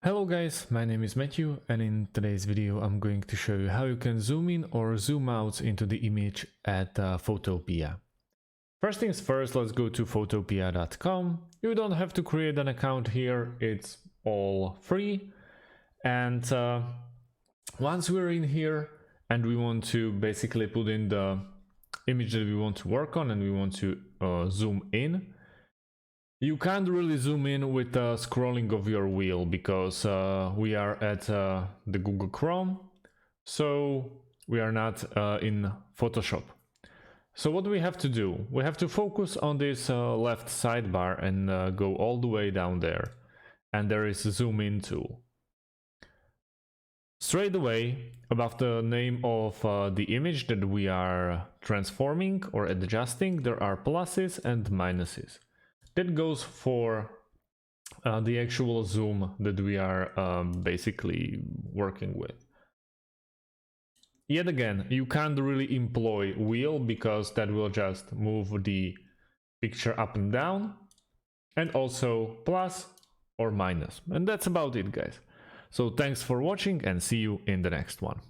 Hello guys, my name is Matthew, and in today's video I'm going to show you how you can zoom in or zoom out into the image at Photopea. First things first, let's go to photopea.com. You don't have to create an account here, it's all free. And once we're in here and we want to basically put in the image that we want to work on and we want to zoom in, you can't really zoom in with the scrolling of your wheel because we are at the Google Chrome, so we are not in Photoshop. So what do we have to do? We have to focus on this left sidebar and go all the way down there, and there is a zoom in tool. Straight away above the name of the image that we are transforming or adjusting, there are pluses and minuses. That goes for the actual zoom that we are basically working with. Yet again, you can't really employ wheel because that will just move the picture up and down, and also plus or minus. And that's about it, guys. So thanks for watching and see you in the next one.